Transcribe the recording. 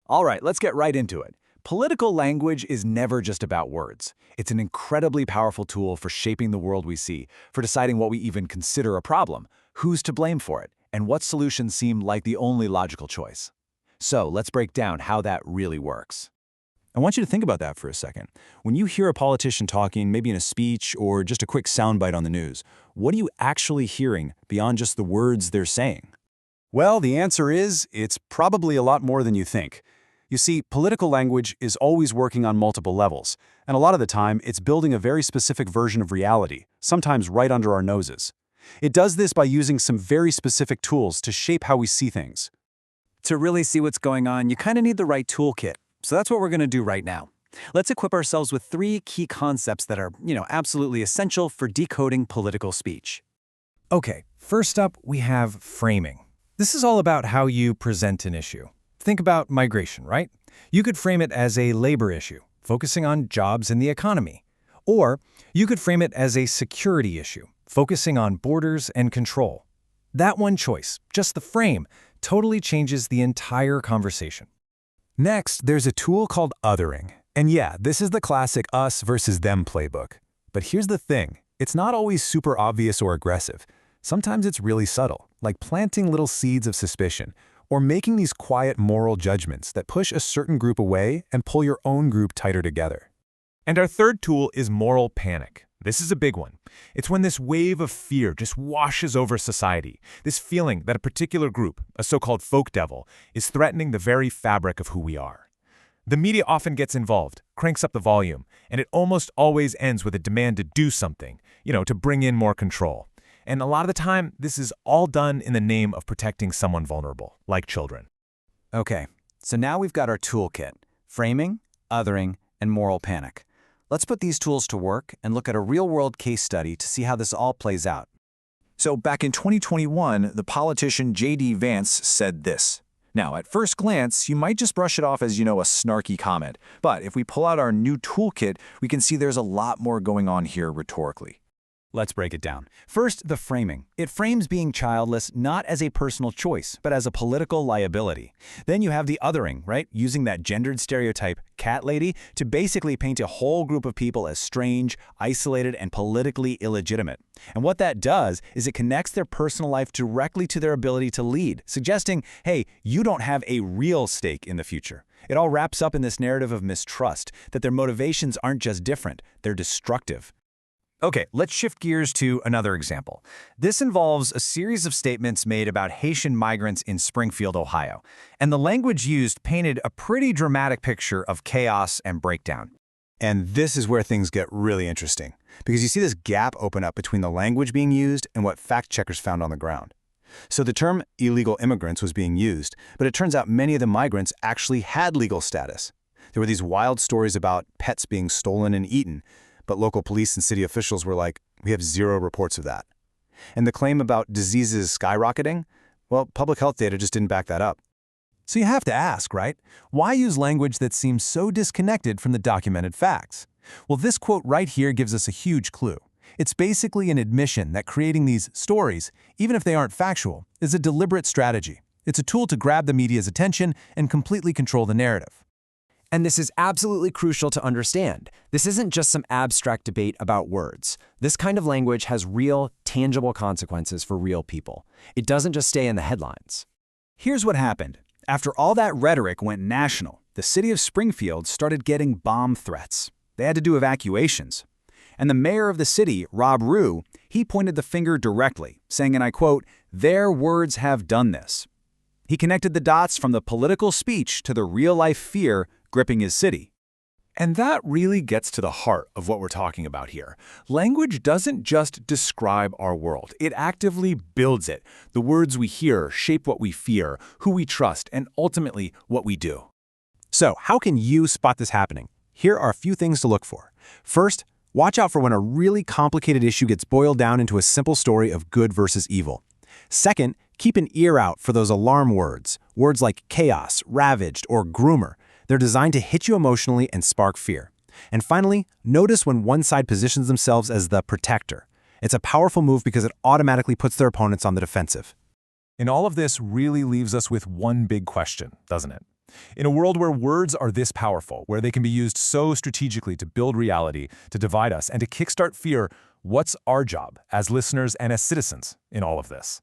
All right, let's get right into it. Political language is never just about words. It's an incredibly powerful tool for shaping the world we see, for deciding what we even consider a problem, who's to blame for it, and what solutions seem like the only logical choice. So let's break down how that really works. I want you to think about that for a second. When you hear a politician talking, maybe in a speech or just a quick soundbite on the news, what are you actually hearing beyond just the words they're saying? Well, the answer is, it's probably a lot more than you think. You see, political language is always working on multiple levels, and a lot of the time, it's building a very specific version of reality, sometimes right under our noses. It does this by using some very specific tools to shape how we see things. To really see what's going on, you kind of need the right toolkit. So that's what we're going to do right now. Let's equip ourselves with 3 key concepts that are, absolutely essential for decoding political speech. Okay, first up, we have framing. This is all about how you present an issue. Think about migration, right? You could frame it as a labor issue, focusing on jobs and the economy. Or you could frame it as a security issue, focusing on borders and control. That one choice, just the frame, totally changes the entire conversation. Next, there's a tool called othering. And yeah, this is the classic us versus them playbook. But here's the thing, it's not always super obvious or aggressive. Sometimes it's really subtle, like planting little seeds of suspicion, or making these quiet moral judgments that push a certain group away and pull your own group tighter together. And our third tool is moral panic. This is a big one. It's when this wave of fear just washes over society, this feeling that a particular group, a so-called folk devil, is threatening the very fabric of who we are. The media often gets involved, cranks up the volume, and it almost always ends with a demand to do something, to bring in more control. And a lot of the time, this is all done in the name of protecting someone vulnerable, like children. Okay, so now we've got our toolkit: framing, othering, and moral panic. Let's put these tools to work and look at a real-world case study to see how this all plays out. So back in 2021, the politician JD Vance said this. Now, at first glance, you might just brush it off as, a snarky comment. But if we pull out our new toolkit, we can see there's a lot more going on here rhetorically. Let's break it down. First, the framing. It frames being childless not as a personal choice, but as a political liability. Then you have the othering, right? Using that gendered stereotype, cat lady, to basically paint a whole group of people as strange, isolated, and politically illegitimate. And what that does is it connects their personal life directly to their ability to lead, suggesting, hey, you don't have a real stake in the future. It all wraps up in this narrative of mistrust, that their motivations aren't just different, they're destructive. Okay, let's shift gears to another example. This involves a series of statements made about Haitian migrants in Springfield, Ohio. And the language used painted a pretty dramatic picture of chaos and breakdown. And this is where things get really interesting, because you see this gap open up between the language being used and what fact-checkers found on the ground. So the term illegal immigrants was being used, but it turns out many of the migrants actually had legal status. There were these wild stories about pets being stolen and eaten, but local police and city officials were like, we have 0 reports of that. And the claim about diseases skyrocketing, well, public health data just didn't back that up. So you have to ask, right? Why use language that seems so disconnected from the documented facts? Well, this quote right here gives us a huge clue. It's basically an admission that creating these stories, even if they aren't factual, is a deliberate strategy. It's a tool to grab the media's attention and completely control the narrative. And this is absolutely crucial to understand. This isn't just some abstract debate about words. This kind of language has real, tangible consequences for real people. It doesn't just stay in the headlines. Here's what happened. After all that rhetoric went national, the city of Springfield started getting bomb threats. They had to do evacuations. And the mayor of the city, Rob Rue, he pointed the finger directly, saying, and I quote, "Their words have done this." He connected the dots from the political speech to the real-life fear gripping his city. And that really gets to the heart of what we're talking about here. Language doesn't just describe our world. It actively builds it. The words we hear shape what we fear, who we trust, and ultimately what we do. So, how can you spot this happening? Here are a few things to look for. First, watch out for when a really complicated issue gets boiled down into a simple story of good versus evil. Second, keep an ear out for those alarm words, words like chaos, ravaged, or groomer. They're designed to hit you emotionally and spark fear. And finally, notice when one side positions themselves as the protector. It's a powerful move because it automatically puts their opponents on the defensive. And all of this really leaves us with one big question, doesn't it? In a world where words are this powerful, where they can be used so strategically to build reality, to divide us, and to kickstart fear, what's our job as listeners and as citizens in all of this?